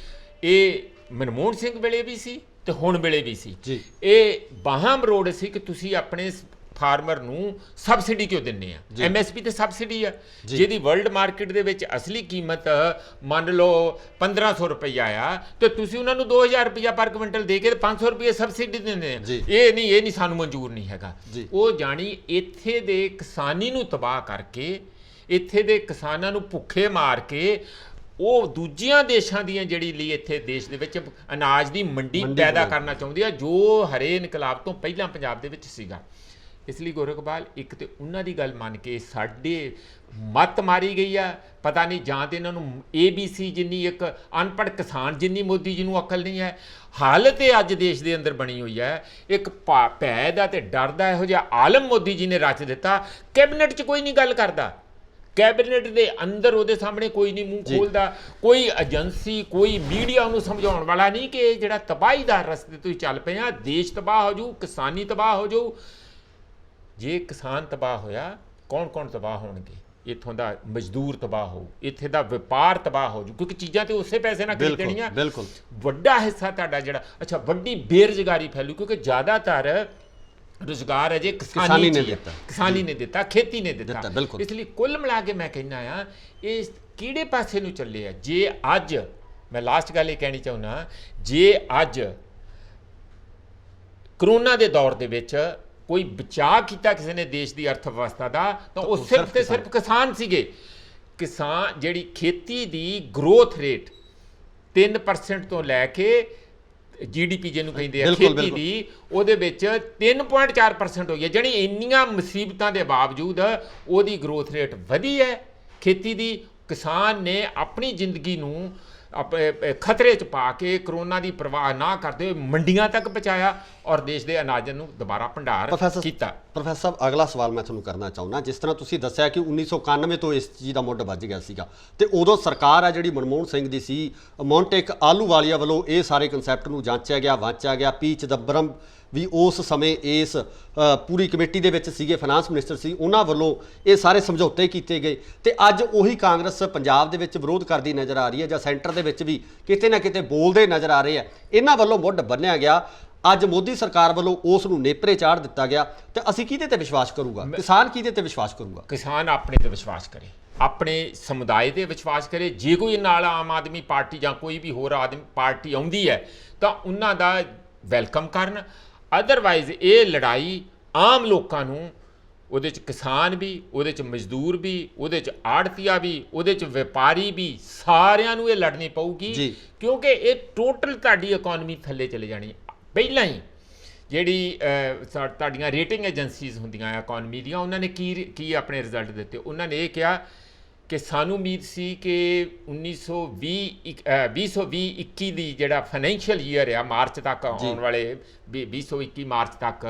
ਇਹ ਮਨਮੋਹਨ ਸਿੰਘ ਵੇਲੇ ਵੀ ਸੀ ਤੇ ਹੁਣ ਵੇਲੇ ਵੀ ਸੀ। ਇਹ ਬਾਹਾਂ ਮਰੋੜ ਸੀ ਕਿ ਤੁਸੀਂ ਆਪਣੇ ਫਾਰਮਰ ਨੂੰ ਸਬਸਿਡੀ ਕਿਉਂ ਦਿੰਦੇ ਆ? MSP ਤੇ ਸਬਸਿਡੀ ਆ, ਜਿਹਦੀ ਵਰਲਡ ਮਾਰਕੀਟ ਦੇ ਵਿੱਚ ਅਸਲੀ ਕੀਮਤ ਮੰਨ ਲਓ 1500 ਰੁਪਈਆ ਆ, ਤੇ ਤੁਸੀਂ ਉਹਨਾਂ ਨੂੰ 2000 ਰੁਪਈਆ ਪਰ ਕੁਇੰਟਲ ਦੇ ਕੇ 500 ਰੁਪਈਆ ਸਬਸਿਡੀ ਦਿੰਦੇ ਆ। ਇਹ ਨਹੀਂ ਸਾਨੂੰ ਮਨਜ਼ੂਰ ਨਹੀਂ ਹੈਗਾ। ਉਹ ਜਾਣੀ ਇੱਥੇ ਦੇ ਕਿਸਾਨੀ ਨੂੰ ਤਬਾਹ ਕਰਕੇ, ਇੱਥੇ ਦੇ ਕਿਸਾਨਾਂ ਨੂੰ ਭੁੱਖੇ ਮਾਰ ਕੇ, ਉਹ ਦੂਜੀਆਂ ਦੇਸ਼ਾਂ ਦੀਆਂ ਜਿਹੜੀ ਲਈ ਇੱਥੇ ਦੇਸ਼ ਦੇ ਵਿੱਚ ਅਨਾਜ ਦੀ ਮੰਡੀ ਪੈਦਾ ਕਰਨਾ ਚਾਹੁੰਦੀ ਆ, ਜੋ ਹਰੇ ਇਨਕਲਾਬ ਤੋਂ ਪਹਿਲਾਂ ਪੰਜਾਬ ਦੇ ਵਿੱਚ ਸੀਗਾ। ਇਸ ਲਈ ਗੋਰਖਪਾਲ, ਇੱਕ ਤੇ ਉਹਨਾਂ ਦੀ ਗੱਲ ਮੰਨ ਕੇ ਸਾਡੇ ਮੱਤ ਮਾਰੀ ਗਈ ਆ, ਪਤਾ ਨਹੀਂ ਜਾਂ ਤੇ ਇਹਨਾਂ ਨੂੰ ABC ਜਿੰਨੀ, ਇੱਕ ਅਨਪੜ੍ਹ ਕਿਸਾਨ ਜਿੰਨੀ ਮੋਦੀ ਜੀ ਨੂੰ ਅਕਲ ਨਹੀਂ ਹੈ। ਹਾਲਤ ਇਹ ਅੱਜ ਦੇਸ਼ ਦੇ ਅੰਦਰ ਬਣੀ ਹੋਈ ਹੈ, ਇੱਕ ਭੈ ਦਾ ਤੇ ਡਰ ਦਾ ਇਹੋ ਜਿਹਾ ਆਲਮ ਮੋਦੀ ਜੀ ਨੇ ਰਚ ਦਿੱਤਾ। ਕੈਬਨਿਟ 'ਚ ਕੋਈ ਨਹੀਂ ਗੱਲ ਕਰਦਾ, ਕੈਬਨਿਟ ਦੇ ਅੰਦਰ ਉਹਦੇ ਸਾਹਮਣੇ ਕੋਈ ਨਹੀਂ ਮੂੰਹ ਖੋਲਦਾ, ਕੋਈ ਏਜੰਸੀ, ਕੋਈ ਮੀਡੀਆ ਉਹਨੂੰ ਸਮਝਾਉਣ ਵਾਲਾ ਨਹੀਂ ਕਿ ਜਿਹੜਾ ਤਬਾਹੀ ਦਾ ਰਸਤੇ ਤੋਂ ਚੱਲ ਪਏ ਆ, ਦੇਸ਼ ਤਬਾਹ ਹੋ ਜਾਊ, ਕਿਸਾਨੀ ਤਬਾਹ ਹੋ ਜਾਊ। ਜੇ ਕਿਸਾਨ ਤਬਾਹ ਹੋਇਆ, ਕੌਣ ਤਬਾਹ ਹੋਣਗੇ? ਇੱਥੋਂ ਦਾ ਮਜ਼ਦੂਰ ਤਬਾਹ ਹੋਊ, ਇੱਥੇ ਦਾ ਵਪਾਰ ਤਬਾਹ ਹੋ ਜੂ, ਕਿਉਂਕਿ ਚੀਜ਼ਾਂ ਤੇ ਉਸੇ ਪੈਸੇ ਨਾਲ ਖਰੀਦਣੀਆਂ। ਬਿਲਕੁਲ, ਵੱਡਾ ਹਿੱਸਾ ਤੁਹਾਡਾ ਜਿਹੜਾ ਵੱਡੀ ਬੇਰੁਜ਼ਗਾਰੀ ਫੈਲੂ, ਕਿਉਂਕਿ ਜ਼ਿਆਦਾਤਰ ਰੁਜ਼ਗਾਰ ਅਜੇ ਕਿਸਾਨੀ ਨੇ ਦਿੱਤਾ, ਖੇਤੀ ਨੇ ਦਿੱਤਾ। ਇਸ ਲਈ ਕੁੱਲ ਮਿਲਾ ਕੇ ਮੈਂ ਕਹਿੰਦਾ ਆ, ਇਹ ਕਿਹੜੇ ਪਾਸੇ ਨੂੰ ਚੱਲੇ ਆ। ਜੇ ਅੱਜ ਮੈਂ ਲਾਸਟ ਗੱਲ ਇਹ ਕਹਿਣੀ ਚਾਹੁੰਦਾ, ਜੇ ਅੱਜ ਕਰੋਨਾ ਦੇ ਦੌਰ ਦੇ ਵਿੱਚ ਕੋਈ ਬਚਾਅ ਕੀਤਾ ਕਿਸੇ ਨੇ ਦੇਸ਼ ਦੀ ਅਰਥ ਵਿਵਸਥਾ ਦਾ, ਤਾਂ ਉਹ ਸਿਰਫ ਤੇ ਸਿਰਫ ਕਿਸਾਨ ਸੀਗੇ। ਕਿਸਾਨ ਜਿਹੜੀ ਖੇਤੀ ਦੀ ਗਰੋਥ ਰੇਟ 3% ਤੋਂ ਲੈ ਕੇ GDP ਜਿਹਨੂੰ ਕਹਿੰਦੇ ਆ ਖੇਤੀ ਦੀ, ਉਹਦੇ ਵਿੱਚ 3.4% ਹੋਈ ਹੈ। ਜਾਣੀ ਇੰਨੀਆਂ ਮੁਸੀਬਤਾਂ ਦੇ ਬਾਵਜੂਦ ਉਹਦੀ ਗਰੋਥ ਰੇਟ ਵਧੀ ਹੈ ਖੇਤੀ ਦੀ। ਕਿਸਾਨ ਨੇ ਆਪਣੀ ਜ਼ਿੰਦਗੀ ਨੂੰ ਖਤਰੇ 'ਚ ਪਾ ਕੇ ਕਰੋਨਾ ਦੀ ਪਰਵਾਹ ਨਾ ਕਰਦੇ ਹੋਏ ਮੰਡੀਆਂ ਤੱਕ ਪਹੁੰਚਾਇਆ ਔਰ ਦੇਸ਼ ਦੇ ਅਨਾਜ ਨੂੰ ਦੁਬਾਰਾ ਭੰਡਾਰ ਕੀਤਾ। ਪ੍ਰੋਫੈਸਰ ਸਾਹਿਬ, ਅਗਲਾ ਸਵਾਲ ਮੈਂ ਤੁਹਾਨੂੰ ਕਰਨਾ ਚਾਹੁੰਦਾ। ਜਿਸ ਤਰ੍ਹਾਂ ਤੁਸੀਂ ਦੱਸਿਆ ਕਿ 1991 ਤੋਂ ਇਸ ਚੀਜ਼ ਦਾ ਮੁੱਢ ਵੱਜ ਗਿਆ ਸੀਗਾ, ਤੇ ਉਦੋਂ ਸਰਕਾਰ ਆ ਜਿਹੜੀ ਮਨਮੋਹਨ ਸਿੰਘ ਦੀ ਸੀ, ਮੌਂਟੇਕ ਆਹਲੂਵਾਲੀਆ ਵੱਲੋਂ ਇਹ ਸਾਰੇ ਕਨਸੈਪਟ ਨੂੰ ਜਾਂਚਿਆ ਗਿਆ, ਵਾਚਿਆ ਗਿਆ। ਪੀ ਚਿਦੰਬਰਮ ਵੀ ਉਸ ਸਮੇਂ ਇਸ ਪੂਰੀ ਕਮੇਟੀ ਦੇ ਵਿੱਚ ਸੀਗੇ, ਫਾਈਨਾਂਸ ਮਿਨਿਸਟਰ ਸੀ, ਉਹਨਾਂ ਵੱਲੋਂ ਇਹ ਸਾਰੇ ਸਮਝੌਤੇ ਕੀਤੇ ਗਏ। ਤੇ ਅੱਜ ਉਹੀ ਕਾਂਗਰਸ ਪੰਜਾਬ ਦੇ ਵਿੱਚ ਵਿਰੋਧ ਕਰਦੀ ਨਜ਼ਰ ਆ ਰਹੀ ਹੈ, ਜਾਂ ਸੈਂਟਰ ਦੇ ਵਿੱਚ ਵੀ ਕਿਤੇ ਨਾ ਕਿਤੇ ਬੋਲਦੇ ਨਜ਼ਰ ਆ ਰਹੇ ਆ। ਇਹਨਾਂ ਵੱਲੋਂ ਮੁੱਢ ਬੰਨਿਆ ਗਿਆ, ਅੱਜ ਮੋਦੀ ਸਰਕਾਰ ਵੱਲੋਂ ਉਸ ਨੂੰ ਨੇਪਰੇ ਚਾੜ ਦਿੱਤਾ ਗਿਆ, ਤੇ ਅਸੀਂ ਕਿਹਦੇ ਤੇ ਵਿਸ਼ਵਾਸ ਕਰੂਗਾ? ਕਿਸਾਨ ਕਿਹਦੇ ਤੇ ਵਿਸ਼ਵਾਸ ਕਰੂਗਾ? ਕਿਸਾਨ ਆਪਣੇ ਤੇ ਵਿਸ਼ਵਾਸ ਕਰੇ, ਆਪਣੇ ਸਮੁਦਾਇ ਤੇ ਵਿਸ਼ਵਾਸ ਕਰੇ। ਜੇ ਕੋਈ ਨਾਲ ਆਮ ਆਦਮੀ ਪਾਰਟੀ ਜਾਂ ਕੋਈ ਵੀ ਹੋਰ ਪਾਰਟੀ ਆਉਂਦੀ ਹੈ ਤਾਂ ਉਹਨਾਂ ਦਾ ਵੈਲਕਮ ਕਰਨ। ਅਦਰਵਾਈਜ਼ ਇਹ ਲੜਾਈ ਆਮ ਲੋਕਾਂ ਨੂੰ, ਉਹਦੇ 'ਚ ਕਿਸਾਨ ਵੀ, ਉਹਦੇ 'ਚ ਮਜ਼ਦੂਰ ਵੀ, ਉਹਦੇ 'ਚ ਆੜਤੀਆ ਵੀ, ਉਹਦੇ 'ਚ ਵਪਾਰੀ ਵੀ, ਸਾਰਿਆਂ ਨੂੰ ਇਹ ਲੜਨੀ ਪਊਗੀ, ਕਿਉਂਕਿ ਇਹ ਟੋਟਲ ਤੁਹਾਡੀ ਇਕਨੋਮੀ ਥੱਲੇ ਚਲੇ ਜਾਣੀ। ਪਹਿਲਾਂ ਹੀ ਜਿਹੜੀ ਤੁਹਾਡੀਆਂ ਰੇਟਿੰਗ ਏਜੰਸੀਜ਼ ਹੁੰਦੀਆਂ ਇਕਨੋਮੀ ਦੀਆਂ, ਉਹਨਾਂ ਨੇ ਕੀ ਆਪਣੇ ਰਿਜ਼ਲਟ ਦਿੱਤੇ। ਉਹਨਾਂ ਨੇ ਇਹ ਕਿਹਾ ਕਿ ਸਾਨੂੰ ਉਮੀਦ ਸੀ ਕਿ 2020-21 ਦੀ ਜਿਹੜਾ ਫਾਈਨੈਂਸ਼ੀਅਲ ਈਅਰ ਆ, ਮਾਰਚ ਤੱਕ ਆਉਣ ਵਾਲੇ 2021 ਮਾਰਚ ਤੱਕ,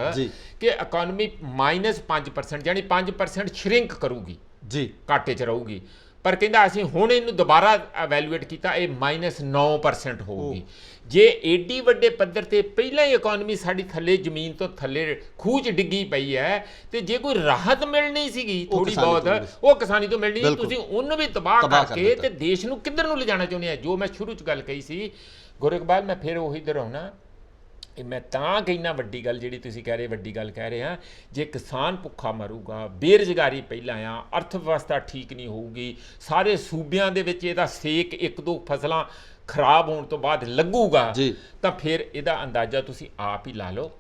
ਕਿ ਇਕਨੋਮੀ -5% ਯਾਨੀ 5% ਸ਼ਰਿੰਕ ਕਰੂਗੀ, ਘਾਟੇ 'ਚ ਰਹੂਗੀ। ਪਰ ਕਹਿੰਦਾ ਅਸੀਂ ਹੁਣ ਇਹਨੂੰ ਦੁਬਾਰਾ ਐਵੈਲੂਏਟ ਕੀਤਾ, ਇਹ -9% ਹੋਊਗੀ। ਜੇ ਏਡੀ ਵੱਡੇ ਪੱਧਰ ਤੇ ਪਹਿਲਾਂ ਹੀ ਇਕਨੋਮੀ ਸਾਡੀ ਥੱਲੇ, ਜ਼ਮੀਨ ਤੋਂ ਥੱਲੇ ਖੂਹ 'ਚ ਡਿੱਗੀ ਪਈ ਹੈ, ਤੇ ਜੇ ਕੋਈ ਰਾਹਤ ਮਿਲਣੀ ਸੀਗੀ ਥੋੜੀ ਬਹੁਤ, ਉਹ ਕਿਸਾਨੀ ਤੋਂ ਮਿਲਣੀ, ਤੁਸੀਂ ਉਹਨੂੰ ਵੀ ਤਬਾਹ ਕਰਕੇ ਤੇ ਦੇਸ਼ ਨੂੰ ਕਿੱਧਰ ਨੂੰ ਲਿਜਾਣਾ ਚਾਹੁੰਦੇ ਆ। ਜੋ ਮੈਂ ਸ਼ੁਰੂ 'ਚ ਗੱਲ ਕਹੀ ਸੀ ਗੁਰਿਕਬਾਲ, ਮੈਂ ਫਿਰ ਉਹੀ ਦੁਹਰਾਉਣਾ, ਮੈਂ ਤਾਂ ਕਹਿਣਾ ਵੱਡੀ ਗੱਲ ਜਿਹੜੀ ਤੁਸੀਂ ਕਹਿ ਰਹੇ, ਵੱਡੀ ਗੱਲ ਕਹਿ ਰਹੇ ਹਾਂ। ਜੇ ਕਿਸਾਨ ਭੁੱਖਾ ਮਰੂਗਾ, ਬੇਰੁਜ਼ਗਾਰੀ ਪਹਿਲਾਂ ਆ, ਅਰਥ ਵਿਵਸਥਾ ਠੀਕ ਨਹੀਂ ਹੋਊਗੀ, ਸਾਰੇ ਸੂਬਿਆਂ ਦੇ ਵਿੱਚ ਇਹਦਾ ਸੇਕ 1-2 ਫਸਲਾਂ ਖਰਾਬ ਹੋਣ ਤੋਂ ਬਾਅਦ ਲੱਗੂਗਾ, ਤਾਂ ਫਿਰ ਇਹਦਾ ਅੰਦਾਜ਼ਾ ਤੁਸੀਂ ਆਪ ਹੀ ਲਾ ਲਓ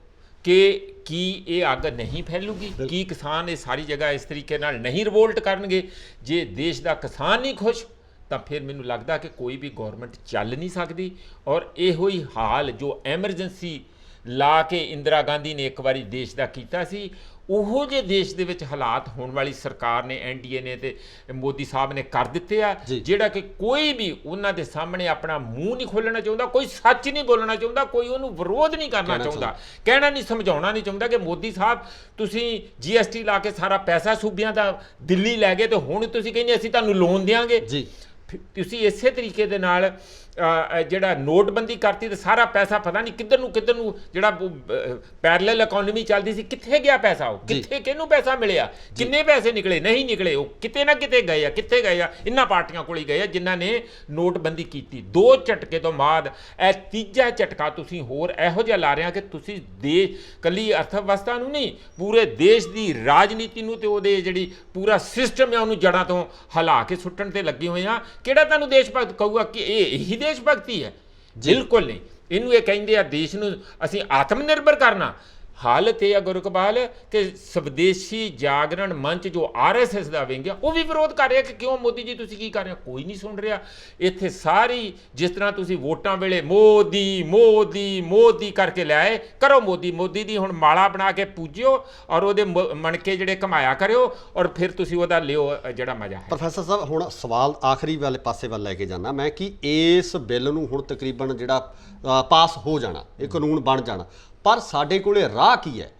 ਕਿ ਕੀ ਇਹ ਅੱਗ ਨਹੀਂ ਫੈਲੂਗੀ? ਕੀ ਕਿਸਾਨ ਇਹ ਸਾਰੀ ਜਗ੍ਹਾ ਇਸ ਤਰੀਕੇ ਨਾਲ ਨਹੀਂ ਰਿਵੋਲਟ ਕਰਨਗੇ? ਜੇ ਦੇਸ਼ ਦਾ ਕਿਸਾਨ ਨਹੀਂ ਖੁਸ਼, ਤਾਂ ਫਿਰ ਮੈਨੂੰ ਲੱਗਦਾ ਕਿ ਕੋਈ ਵੀ ਗੌਰਮੈਂਟ ਚੱਲ ਨਹੀਂ ਸਕਦੀ। ਔਰ ਇਹੋ ਹੀ ਹਾਲ ਜੋ ਐਮਰਜੈਂਸੀ ਲਾ ਕੇ ਇੰਦਰਾ ਗਾਂਧੀ ਨੇ ਇੱਕ ਵਾਰੀ ਦੇਸ਼ ਦਾ ਕੀਤਾ ਸੀ, ਉਹੋ ਜਿਹੇ ਦੇਸ਼ ਦੇ ਵਿੱਚ ਹਾਲਾਤ ਹੋਣ ਵਾਲੀ ਸਰਕਾਰ ਨੇ, NDA ਨੇ ਤੇ ਮੋਦੀ ਸਾਹਿਬ ਨੇ ਕਰ ਦਿੱਤੇ ਆ, ਜਿਹੜਾ ਕਿ ਕੋਈ ਵੀ ਉਹਨਾਂ ਦੇ ਸਾਹਮਣੇ ਆਪਣਾ ਮੂੰਹ ਨਹੀਂ ਖੋਲ੍ਹਣਾ ਚਾਹੁੰਦਾ, ਕੋਈ ਸੱਚ ਨਹੀਂ ਬੋਲਣਾ ਚਾਹੁੰਦਾ, ਕੋਈ ਉਹਨੂੰ ਵਿਰੋਧ ਨਹੀਂ ਕਰਨਾ ਚਾਹੁੰਦਾ, ਕਹਿਣਾ ਨਹੀਂ, ਸਮਝਾਉਣਾ ਨਹੀਂ ਚਾਹੁੰਦਾ ਕਿ ਮੋਦੀ ਸਾਹਿਬ ਤੁਸੀਂ GST ਲਾ ਕੇ ਸਾਰਾ ਪੈਸਾ ਸੂਬਿਆਂ ਦਾ ਦਿੱਲੀ ਲੈ ਗਏ, ਤੇ ਹੁਣ ਤੁਸੀਂ ਕਹਿੰਦੇ ਅਸੀਂ ਤੁਹਾਨੂੰ ਲੋਨ ਦਿਆਂਗੇ। ਤੁਸੀਂ ਇਸੇ ਤਰੀਕੇ ਦੇ ਨਾਲ ਜਿਹੜਾ ਨੋਟਬੰਦੀ ਕਰਤੀ, ਤੇ ਸਾਰਾ ਪੈਸਾ ਪਤਾ ਨਹੀਂ ਕਿੱਧਰ ਨੂੰ ਜਿਹੜਾ ਪੈਰਲਲ ਇਕਨੋਮੀ ਚੱਲਦੀ ਸੀ, ਕਿੱਥੇ ਗਿਆ ਪੈਸਾ? ਉਹ ਕਿੱਥੇ, ਕਿਹਨੂੰ ਪੈਸਾ ਮਿਲਿਆ? ਕਿੰਨੇ ਪੈਸੇ ਨਿਕਲੇ? ਨਹੀਂ ਨਿਕਲੇ। ਉਹ ਕਿਤੇ ਨਾ ਕਿਤੇ ਗਏ ਆ। ਕਿੱਥੇ ਗਏ ਆ? ਇਹਨਾਂ ਪਾਰਟੀਆਂ ਕੋਲ ਹੀ ਗਏ ਆ ਜਿਨ੍ਹਾਂ ਨੇ ਨੋਟਬੰਦੀ ਕੀਤੀ। 2 ਝਟਕੇ ਤੋਂ ਬਾਅਦ ਇਹ ਤੀਜਾ ਝਟਕਾ ਤੁਸੀਂ ਹੋਰ ਇਹੋ ਜਿਹਾ ਲਾ ਰਹੇ ਆ ਕਿ ਤੁਸੀਂ ਕੱਲੀ ਅਰਥ ਵਿਵਸਥਾ ਨੂੰ ਨਹੀਂ, ਪੂਰੇ ਦੇਸ਼ ਦੀ ਰਾਜਨੀਤੀ ਨੂੰ ਤੇ ਉਹਦੇ ਜਿਹੜੀ ਪੂਰਾ ਸਿਸਟਮ ਹੈ ਉਹਨੂੰ ਜੜ੍ਹਾਂ ਤੋਂ ਹਿਲਾ ਕੇ ਸੁੱਟਣ ਤੇ ਲੱਗੇ ਹੋਏ ਆ। ਕਿਹੜਾ ਤੁਹਾਨੂੰ ਦੇਸ਼ ਭਗਤ ਕਹੂਗਾ ਕਿ ਇਹੀ ਦੇਸ਼ ਭਗਤੀ ਹੈ? ਬਿਲਕੁਲ ਨਹੀਂ। ਇਹਨੂੰ ਇਹ ਕਹਿੰਦੇ ਆ ਦੇਸ਼ ਨੂੰ ਅਸੀਂ ਆਤਮ ਨਿਰਭਰ ਕਰਨਾ। ਹਾਲਤ ਇਹ ਆ ਗੁਰਕਬਾਲ ਕਿ ਸਵਦੇਸ਼ੀ ਜਾਗਰਣ ਮੰਚ ਜੋ RSS ਦਾ ਵਿੰਗ ਆ, ਉਹ ਵੀ ਵਿਰੋਧ ਕਰ ਰਿਹਾ ਕਿ ਕਿਉਂ ਮੋਦੀ ਜੀ ਤੁਸੀਂ ਕੀ ਕਰ ਰਹੇ ਹੋ? ਕੋਈ ਨਹੀਂ ਸੁਣ ਰਿਹਾ। ਇੱਥੇ ਸਾਰੀ ਜਿਸ ਤਰ੍ਹਾਂ ਤੁਸੀਂ ਵੋਟਾਂ ਵੇਲੇ ਮੋਦੀ ਮੋਦੀ ਮੋਦੀ ਕਰਕੇ ਲਿਆਏ, ਕਰੋ ਮੋਦੀ ਦੀ ਹੁਣ ਮਾਲਾ ਬਣਾ ਕੇ ਪੂਜਿਓ ਔਰ ਉਹਦੇ ਮਣਕੇ ਜਿਹੜੇ ਕਮਾਇਆ ਕਰਿਓ, ਔਰ ਫਿਰ ਤੁਸੀਂ ਉਹਦਾ ਲਿਓ ਜਿਹੜਾ ਮਜ਼ਾ ਹੈ। ਪ੍ਰੋਫੈਸਰ ਸਾਹਿਬ, ਹੁਣ ਸਵਾਲ ਆਖਰੀ ਵਾਲੇ ਪਾਸੇ ਵੱਲ ਲੈ ਕੇ ਜਾਣਾ ਮੈਂ ਕਿ ਇਸ ਬਿੱਲ ਨੂੰ ਹੁਣ ਤਕਰੀਬਨ ਜਿਹੜਾ ਪਾਸ ਹੋ ਜਾਣਾ, ਇਹ ਕਾਨੂੰਨ ਬਣ ਜਾਣਾ, ਪਰ ਸਾਡੇ ਕੋਲੇ ਰਾਹ ਕੀ ਹੈ?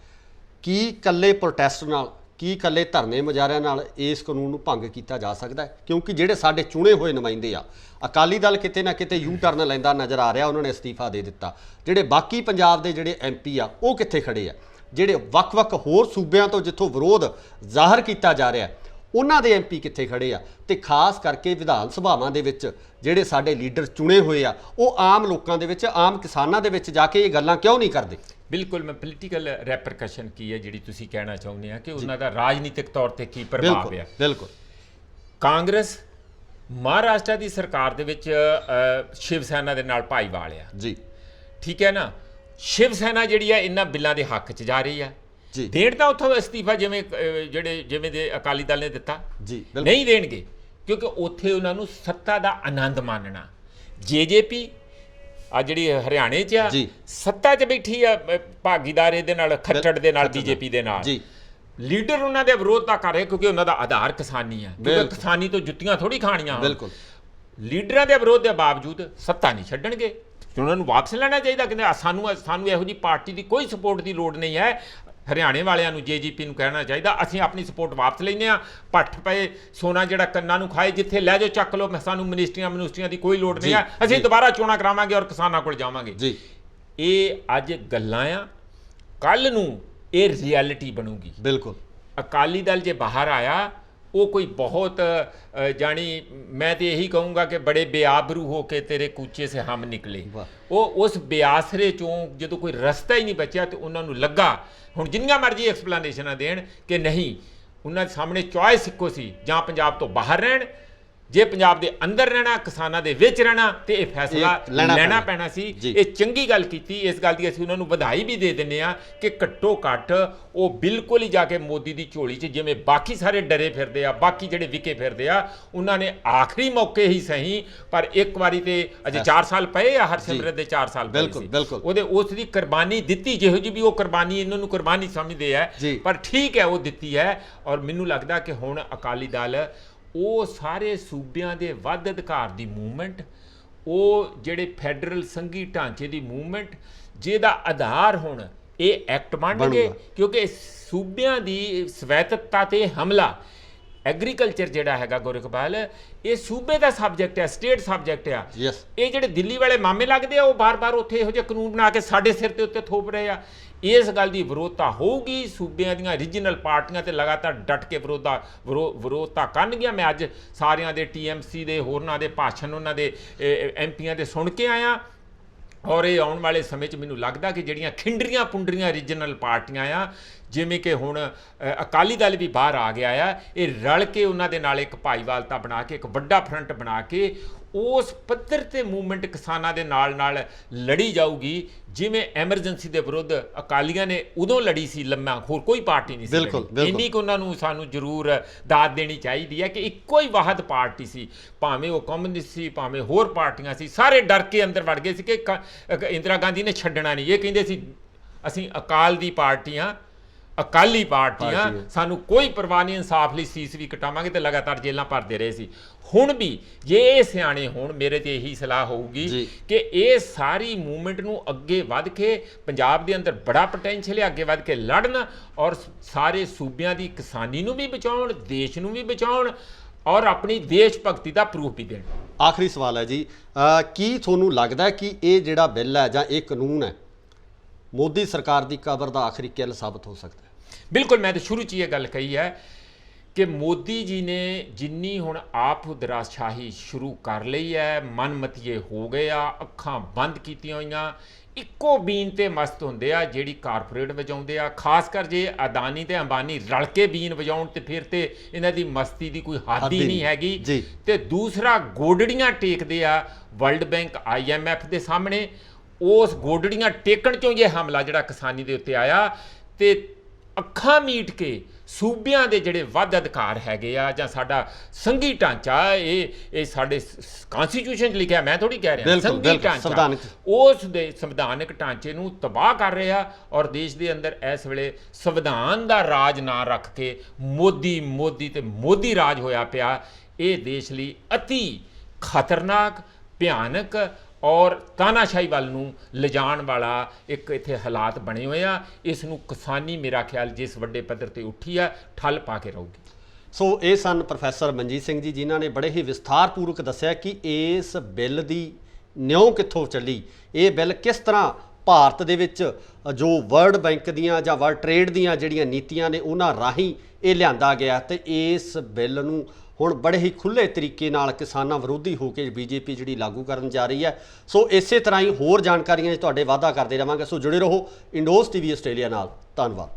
ਕੀ ਇਕੱਲੇ ਪ੍ਰੋਟੈਸਟ ਨਾਲ, ਕੀ ਇਕੱਲੇ ਧਰਨੇ ਮੁਜ਼ਾਹਰਿਆਂ ਨਾਲ ਇਸ ਕਾਨੂੰਨ ਨੂੰ ਭੰਗ ਕੀਤਾ ਜਾ ਸਕਦਾ ਹੈ? ਕਿਉਂਕਿ ਜਿਹੜੇ ਸਾਡੇ ਚੁਣੇ ਹੋਏ ਨੁਮਾਇੰਦੇ ਆ, ਅਕਾਲੀ ਦਲ ਕਿਤੇ ਨਾ ਕਿਤੇ ਯੂ ਟਰਨ ਲੈਂਦਾ ਨਜ਼ਰ ਆ ਰਿਹਾ, ਉਹਨਾਂ ਨੇ ਅਸਤੀਫਾ ਦੇ ਦਿੱਤਾ। ਜਿਹੜੇ ਬਾਕੀ ਪੰਜਾਬ ਦੇ ਜਿਹੜੇ MP ਆ, ਉਹ ਕਿੱਥੇ ਖੜੇ ਆ? ਜਿਹੜੇ ਵੱਖ-ਵੱਖ ਹੋਰ ਸੂਬਿਆਂ ਤੋਂ ਜਿੱਥੋਂ ਵਿਰੋਧ ਜ਼ਾਹਰ ਕੀਤਾ ਜਾ ਰਿਹਾ, ਉਹਨਾਂ ਦੇ MP ਕਿੱਥੇ ਖੜੇ ਆ? ਤੇ ਖਾਸ ਕਰਕੇ ਵਿਧਾਨ ਸਭਾਵਾਂ ਦੇ ਵਿੱਚ ਜਿਹੜੇ ਸਾਡੇ ਲੀਡਰ ਚੁਣੇ ਹੋਏ ਆ, ਉਹ ਆਮ ਲੋਕਾਂ ਦੇ ਵਿੱਚ, ਆਮ ਕਿਸਾਨਾਂ ਦੇ ਵਿੱਚ ਜਾ ਕੇ ਇਹ ਗੱਲਾਂ ਕਿਉਂ ਨਹੀਂ ਕਰਦੇ? ਬਿਲਕੁਲ, ਮੈਂ ਪੋਲੀਟੀਕਲ ਰੈਪਰਕਸ਼ਨ ਕੀ ਹੈ ਜਿਹੜੀ ਤੁਸੀਂ ਕਹਿਣਾ ਚਾਹੁੰਦੇ ਆ ਕਿ ਉਹਨਾਂ ਦਾ ਰਾਜਨੀਤਿਕ ਤੌਰ ਤੇ ਕੀ ਪ੍ਰਭਾਵ ਹੈ। ਬਿਲਕੁਲ। ਕਾਂਗਰਸ ਮਹਾਰਾਸ਼ਟਰ ਦੀ ਸਰਕਾਰ ਦੇ ਵਿੱਚ ਸ਼ਿਵ ਸੈਨਾ ਦੇ ਨਾਲ ਭਾਈਵਾਲ ਆ ਜੀ ਠੀਕ ਹੈ ਨਾ। ਸ਼ਿਵ ਸੈਨਾ ਜਿਹੜੀ ਆ ਇਹਨਾਂ ਬਿੱਲਾਂ ਦੇ ਹੱਕ 'ਚ ਜਾ ਰਹੀ ਆ ਜੀ ਦੇਣ ਤਾਂ ਉੱਥੋਂ ਅਸਤੀਫਾ ਜਿਵੇਂ ਜਿਵੇਂ ਦੇ ਅਕਾਲੀ ਦਲ ਨੇ ਦਿੱਤਾ ਜੀ ਨਹੀਂ ਦੇਣਗੇ ਕਿਉਂਕਿ ਉੱਥੇ ਉਹਨਾਂ ਨੂੰ ਸੱਤਾ ਦਾ ਆਨੰਦ ਮਾਣਨਾ। ਜੇਜੇਪੀ ਆ ਜਿਹੜੀ ਹਰਿਆਣੇ 'ਚ ਆ ਸੱਤਾ 'ਚ ਬੈਠੀ ਆ ਭਾਗੀਦਾਰ ਇਹਦੇ ਨਾਲ ਖੱਟੜ ਦੇ ਨਾਲ ਬੀਜੇਪੀ ਦੇ ਨਾਲ ਜੀ ਲੀਡਰ ਉਹਨਾਂ ਦੇ ਵਿਰੋਧ ਤਾਂ ਕਰ ਰਹੇ ਕਿਉਂਕਿ ਉਹਨਾਂ ਦਾ ਆਧਾਰ ਕਿਸਾਨੀ ਆ ਕਿਉਂਕਿ ਕਿਸਾਨੀ ਤੋਂ ਜੁੱਤੀਆਂ ਥੋੜੀ ਖਾਣੀਆਂ ਬਿਲਕੁਲ। ਲੀਡਰਾਂ ਦੇ ਵਿਰੋਧ ਦੇ ਬਾਵਜੂਦ ਸੱਤਾ ਨਹੀਂ ਛੱਡਣਗੇ ਉਹਨਾਂ ਨੂੰ ਵਾਪਸ ਲੈਣਾ ਚਾਹੀਦਾ। ਕਹਿੰਦੇ ਸਾਨੂੰ ਇਹੋ ਜਿਹੀ ਪਾਰਟੀ ਦੀ ਕੋਈ ਸਪੋਰਟ ਦੀ ਲੋੜ ਨਹੀਂ ਹੈ। ਹਰਿਆਣੇ ਵਾਲਿਆਂ ਨੂੰ ਜੇਜੇਪੀ ਨੂੰ ਕਹਿਣਾ ਚਾਹੀਦਾ ਅਸੀਂ ਆਪਣੀ ਸਪੋਰਟ ਵਾਪਸ ਲੈਂਦੇ ਹਾਂ। ਪੱਠ ਪਏ ਸੋਨਾ ਜਿਹੜਾ ਕੰਨਾਂ ਨੂੰ ਖਾਏ ਜਿੱਥੇ ਲੈ ਜਾਓ ਚੱਕ ਲਓ ਸਾਨੂੰ ਮਿਨਿਸਟਰੀਆਂ ਦੀ ਕੋਈ ਲੋੜ ਨਹੀਂ ਹੈ। ਅਸੀਂ ਦੁਬਾਰਾ ਚੋਣਾਂ ਕਰਾਵਾਂਗੇ ਔਰ ਕਿਸਾਨਾਂ ਕੋਲ ਜਾਵਾਂਗੇ ਜੀ। ਇਹ ਅੱਜ ਗੱਲਾਂ ਆ ਕੱਲ ਨੂੰ ਇਹ ਰਿਐਲਿਟੀ ਬਣੂਗੀ। ਬਿਲਕੁਲ ਅਕਾਲੀ ਦਲ ਜੇ ਬਾਹਰ ਆਇਆ ਉਹ ਕੋਈ ਬਹੁਤ ਜਾਣੀ ਮੈਂ ਤੇ ਇਹੀ ਕਹੂੰਗਾ ਕਿ ਬੜੇ ਬੇਆਬਰੂ ਹੋ ਕੇ ਤੇਰੇ ਕੂਚੇ ਸੇ ਹਮ ਨਿਕਲੇ। ਉਹ ਉਸ ਬਿਆਸਰੇ ਚੋਂ ਜਦੋਂ ਕੋਈ ਰਸਤਾ ਹੀ ਨਹੀਂ ਬਚਿਆ ਤੇ ਉਹਨਾਂ ਨੂੰ ਲੱਗਾ ਹੁਣ ਜਿੰਨੀਆਂ ਮਰਜ਼ੀ ਐਕਸਪਲੇਨੇਸ਼ਨਾਂ ਦੇਣ ਕਿ ਨਹੀਂ ਉਹਨਾਂ ਦੇ ਸਾਹਮਣੇ ਚੋਇਸ ਇੱਕੋ ਸੀ ਜਾਂ ਪੰਜਾਬ ਤੋਂ ਬਾਹਰ ਰਹਿਣ ਜੇ ਪੰਜਾਬ ਦੇ ਅੰਦਰ ਰਹਿਣਾ ਕਿਸਾਨਾਂ ਦੇ ਵਿੱਚ ਰਹਿਣਾ ਤੇ ਇਹ ਫੈਸਲਾ ਲੈਣਾ ਪੈਣਾ ਸੀ। ਇਹ ਚੰਗੀ ਗੱਲ ਕੀਤੀ। ਇਸ ਗੱਲ ਦੀ ਅਸੀਂ ਉਹਨਾਂ ਨੂੰ ਵਧਾਈ ਵੀ ਦੇ ਦਿੰਦੇ ਆ ਕਿ ਘੱਟੋ ਘੱਟ ਉਹ ਬਿਲਕੁਲ ਹੀ ਜਾ ਕੇ ਮੋਦੀ ਦੀ ਝੋਲੀ 'ਚ ਜਿਵੇਂ ਬਾਕੀ ਸਾਰੇ ਡਰੇ ਫਿਰਦੇ ਆ ਬਾਕੀ ਜਿਹੜੇ ਵਿਕੇ ਫਿਰਦੇ ਆ ਉਹਨਾਂ ਨੇ ਆਖਰੀ ਮੌਕੇ ਹੀ ਸਹੀ ਪਰ ਇੱਕ ਵਾਰੀ ਤੇ ਅਜੇ 4 ਸਾਲ ਪਏ ਆ ਹਰਸਿਮਰਤ ਦੇ 4 ਸਾਲ ਪਏ ਸੀ ਉਹਦੇ ਉਸ ਦੀ ਕੁਰਬਾਨੀ ਦਿੱਤੀ ਜਿਹੋ ਜਿਹੀ ਵੀ ਉਹ ਕੁਰਬਾਨੀ ਇਹਨਾਂ ਨੂੰ ਕੁਰਬਾਨੀ ਸਮਝਦੇ ਆ ਪਰ ਠੀਕ ਹੈ ਉਹ ਦਿੱਤੀ ਹੈ। ਔਰ ਮੈਨੂੰ ਲੱਗਦਾ ਕਿ ਹੁਣ ਅਕਾਲੀ ਦਲ ਉਹ ਸਾਰੇ ਸੂਬਿਆਂ ਦੇ ਵੱਧ ਅਧਿਕਾਰ ਦੀ ਮੂਵਮੈਂਟ ਉਹ ਜਿਹੜੇ ਫੈਡਰਲ ਸੰਘੀ ਢਾਂਚੇ ਦੀ ਮੂਵਮੈਂਟ ਜਿਹਦਾ ਆਧਾਰ ਹੁਣ ਇਹ ਐਕਟ ਬਣਨਗੇ ਕਿਉਂਕਿ ਸੂਬਿਆਂ ਦੀ ਸਵੈਤਤਾ ਤੇ ਹਮਲਾ ਐਗਰੀਕਲਚਰ ਜਿਹੜਾ ਹੈਗਾ ਗੋਰਖਪਾਲ ਇਹ ਸੂਬੇ ਦਾ ਸਬਜੈਕਟ ਹੈ ਸਟੇਟ ਸਬਜੈਕਟ ਆ। ਇਹ ਜਿਹੜੇ ਦਿੱਲੀ ਵਾਲੇ ਮਾਮੇ ਲੱਗਦੇ ਆ ਉਹ ਬਾਰ-ਬਾਰ ਉੱਥੇ ਇਹੋ ਜਿਹੇ ਕਾਨੂੰਨ ਬਣਾ ਕੇ ਸਾਡੇ ਸਿਰ ਤੇ ਉੱਤੇ ਥੋਪ ਰਹੇ ਆ। ਇਸ ਗੱਲ ਦੀ ਵਿਰੋਧਤਾ ਹੋਊਗੀ ਸੂਬਿਆਂ ਦੀਆਂ ਰੀਜਨਲ ਪਾਰਟੀਆਂ ਤੇ ਲਗਾਤਾਰ ਡਟ ਕੇ ਵਿਰੋਧਤਾ ਕਰਨਗੀਆਂ। ਮੈਂ ਅੱਜ ਸਾਰਿਆਂ ਦੇ TMC ਦੇ ਹੋਰਨਾਂ ਦੇ ਭਾਸ਼ਣ ਉਹਨਾਂ ਦੇ MPਆਂ ਦੇ ਸੁਣ ਕੇ ਆਇਆ ਔਰ ਇਹ ਆਉਣ ਵਾਲੇ ਸਮੇਂ 'ਚ ਮੈਨੂੰ ਲੱਗਦਾ ਕਿ ਜਿਹੜੀਆਂ ਖਿੰਡਰੀਆਂ ਪੁੰਡਰੀਆਂ ਰੀਜਨਲ ਪਾਰਟੀਆਂ ਆ ਜਿਵੇਂ ਕਿ ਹੁਣ ਅਕਾਲੀ ਦਲ ਵੀ ਬਾਹਰ ਆ ਗਿਆ ਆ ਇਹ ਰਲ ਕੇ ਉਹਨਾਂ ਦੇ ਨਾਲ ਇੱਕ ਭਾਈਵਾਲਤਾ ਬਣਾ ਕੇ ਇੱਕ ਵੱਡਾ ਫਰੰਟ ਬਣਾ ਕੇ ਉਸ ਪੱਧਰ ਤੇ ਮੂਵਮੈਂਟ ਕਿਸਾਨਾਂ ਦੇ ਨਾਲ ਲੜੀ ਜਾਊਗੀ ਜਿਵੇਂ ਐਮਰਜੈਂਸੀ ਦੇ ਵਿਰੁੱਧ ਅਕਾਲੀਆਂ ਨੇ ਉਦੋਂ ਲੜੀ ਸੀ ਲੰਮਾ ਹੋਰ ਕੋਈ ਪਾਰਟੀ ਨਹੀਂ ਸੀ। ਇੰਨੀ ਕੁ ਉਹਨਾਂ ਨੂੰ ਸਾਨੂੰ ਜ਼ਰੂਰ ਦਾਦ ਦੇਣੀ ਚਾਹੀਦੀ ਹੈ ਕਿ ਇੱਕੋ ਹੀ ਵਾਹਦ ਪਾਰਟੀ ਸੀ ਭਾਵੇਂ ਉਹ ਕਮਿਊਨਿਸਟ ਸੀ ਭਾਵੇਂ ਹੋਰ ਪਾਰਟੀਆਂ ਸੀ ਸਾਰੇ ਡਰ ਕੇ ਅੰਦਰ ਵੜ ਗਏ ਸੀ ਕਿ ਇੰਦਰਾ ਗਾਂਧੀ ਨੇ ਛੱਡਣਾ ਨਹੀਂ। ਇਹ ਕਹਿੰਦੇ ਸੀ ਅਸੀਂ ਅਕਾਲ ਦੀ ਪਾਰਟੀਆਂ ਅਕਾਲੀ ਪਾਰਟੀਆਂ ਸਾਨੂੰ ਕੋਈ ਪਰਵਾਹ ਨਹੀਂ ਇਨਸਾਫ ਲਈ ਸੀਸ ਵੀ ਕਟਾਵਾਂਗੇ ਤੇ ਲਗਾਤਾਰ ਜੇਲਾਂ ਭਰਦੇ ਰਹੇ ਸੀ। ਹੁਣ ਵੀ ਜੇ ਇਹ ਸਿਆਣੇ ਹੋਣ ਮੇਰੇ ਤੇ ਇਹੀ ਸਲਾਹ ਹੋਊਗੀ ਕਿ ਇਹ ਸਾਰੀ ਮੂਵਮੈਂਟ ਨੂੰ ਅੱਗੇ ਵੱਧ ਕੇ ਪੰਜਾਬ ਦੇ ਅੰਦਰ ਬੜਾ ਪੋਟੈਂਸ਼ੀਅਲ ਹੈ ਅੱਗੇ ਵੱਧ ਕੇ ਲੜਨ ਔਰ ਸਾਰੇ ਸੂਬਿਆਂ ਦੀ ਕਿਸਾਨੀ ਨੂੰ ਵੀ ਬਚਾਉਣ ਦੇਸ਼ ਨੂੰ ਵੀ ਬਚਾਉਣ ਔਰ ਆਪਣੀ ਦੇਸ਼ ਭਗਤੀ ਦਾ ਪ੍ਰੂਫ ਵੀ ਦੇਣ। ਆਖਰੀ ਸਵਾਲ ਹੈ ਜੀ ਕੀ ਤੁਹਾਨੂੰ ਲੱਗਦਾ ਕਿ ਇਹ ਜਿਹੜਾ ਬਿੱਲ ਹੈ ਜਾਂ ਇਹ ਕਾਨੂੰਨ ਹੈ ਮੋਦੀ ਸਰਕਾਰ ਦੀ ਕਬਰ ਦਾ ਆਖਰੀ ਕਿੱਲ ਸਾਬਤ ਹੋ ਸਕਦਾ ਹੈ? ਬਿਲਕੁਲ ਮੈਂ ਤਾਂ ਸ਼ੁਰੂ 'ਚ ਇਹ ਗੱਲ ਕਹੀ ਹੈ ਕਿ ਮੋਦੀ ਜੀ ਨੇ ਜਿੰਨੀ ਹੁਣ ਆਪ ਦਰਾਸ਼ਾਹੀ ਸ਼ੁਰੂ ਕਰ ਲਈ ਹੈ ਮਨਮਤੀਏ ਹੋ ਗਏ ਆ ਅੱਖਾਂ ਬੰਦ ਕੀਤੀਆਂ ਹੋਈਆਂ ਇੱਕੋ ਬੀਨ ਤੇ ਮਸਤ ਹੁੰਦੇ ਆ ਜਿਹੜੀ ਕਾਰਪੋਰੇਟ ਵਜਾਉਂਦੇ ਆ ਖਾਸ ਕਰ ਜੇ ਅਦਾਨੀ ਤੇ ਅੰਬਾਨੀ ਰਲ ਕੇ ਬੀਨ ਵਜਾਉਣ ਤੇ ਫਿਰ ਤੇ ਇਹਨਾਂ ਦੀ ਮਸਤੀ ਦੀ ਕੋਈ ਹੱਦ ਹੀ ਨਹੀਂ ਹੈਗੀ। ਤੇ ਦੂਸਰਾ ਗੋਡੜੀਆਂ ਟੇਕਦੇ ਆ ਵਰਲਡ ਬੈਂਕ IMF ਦੇ ਸਾਹਮਣੇ ਉਸ ਗੋਡੜੀਆਂ ਟੇਕਣ ਚੋਂ ਇਹ ਹਮਲਾ ਜਿਹੜਾ ਕਿਸਾਨੀ ਦੇ ਉੱਤੇ ਆਇਆ ਤੇ ਅੱਖਾਂ ਮੀਟ ਕੇ ਸੂਬਿਆਂ ਦੇ ਜਿਹੜੇ ਵੱਧ ਅਧਿਕਾਰ ਹੈਗੇ ਆ ਜਾਂ ਸਾਡਾ ਸੰਘੀ ਢਾਂਚਾ ਇਹ ਸਾਡੇ ਕਨਸਟੀਟਿਊਸ਼ਨ 'ਚ ਲਿਖਿਆ ਮੈਂ ਥੋੜੀ ਕਹਿ ਰਿਹਾ ਸੰਘੀ ਢਾਂਚਾ ਉਸ ਦੇ ਸੰਵਿਧਾਨਕ ਢਾਂਚੇ ਨੂੰ ਤਬਾਹ ਕਰ ਰਿਹਾ ਔਰ ਦੇਸ਼ ਦੇ ਅੰਦਰ ਇਸ ਵੇਲੇ ਸੰਵਿਧਾਨ ਦਾ ਰਾਜ ਨਾ ਰੱਖ ਕੇ ਮੋਦੀ ਤੇ ਮੋਦੀ ਰਾਜ ਹੋਇਆ ਪਿਆ। ਇਹ ਦੇਸ਼ ਲਈ ਅਤੀ ਖਤਰਨਾਕ ਭਿਆਨਕ ਔਰ ਤਾਨਾਸ਼ਾਹੀ ਵੱਲ ਨੂੰ ਲਿਜਾਣ ਵਾਲਾ ਇੱਕ ਇੱਥੇ ਹਾਲਾਤ ਬਣੇ ਹੋਏ ਆ। ਇਸ ਨੂੰ ਕਿਸਾਨੀ ਮੇਰਾ ਖਿਆਲ ਜਿਸ ਵੱਡੇ ਪੱਧਰ ਤੇ ਉੱਠੀ ਆ ਠੱਲ ਪਾ ਕੇ ਰਹੂਗੀ। ਸੋ ਇਹ ਸਨ ਪ੍ਰੋਫੈਸਰ ਮਨਜੀਤ ਸਿੰਘ ਜੀ ਜਿਨ੍ਹਾਂ ਨੇ ਬੜੇ ਹੀ ਵਿਸਥਾਰਪੂਰਵਕ ਦੱਸਿਆ ਕਿ ਇਸ ਬਿੱਲ ਦੀ ਨਿਉ ਕਿੱਥੋਂ ਚੱਲੀ ਇਹ ਬਿੱਲ ਕਿਸ ਤਰ੍ਹਾਂ ਭਾਰਤ ਦੇ ਵਿੱਚ ਜੋ ਵਰਲਡ ਬੈਂਕ ਦੀਆਂ ਜਾਂ ਵਰਲਡ ਟ੍ਰੇਡ ਦੀਆਂ ਜਿਹੜੀਆਂ ਨੀਤੀਆਂ ਨੇ ਉਹਨਾਂ ਰਾਹੀਂ ਇਹ ਲਿਆਂਦਾ ਗਿਆ ਤੇ ਇਸ ਬਿੱਲ ਨੂੰ ਹੁਣ ਬੜੇ ਹੀ ਖੁੱਲ੍ਹੇ ਤਰੀਕੇ ਨਾਲ ਕਿਸਾਨਾਂ ਵਿਰੋਧੀ ਹੋ ਕੇ BJP ਜਿਹੜੀ ਲਾਗੂ ਕਰਨ ਜਾ ਰਹੀ ਹੈ। ਸੋ ਇਸੇ ਤਰ੍ਹਾਂ ਹੀ ਹੋਰ ਜਾਣਕਾਰੀਆਂ ਤੁਹਾਡੇ ਵਾਅਦਾ ਕਰਦੇ ਰਹਾਂਗੇ। ਸੋ ਜੁੜੇ ਰਹੋ ਇੰਡੋਜ਼ TV ਆਸਟ੍ਰੇਲੀਆ ਨਾਲ। ਧੰਨਵਾਦ।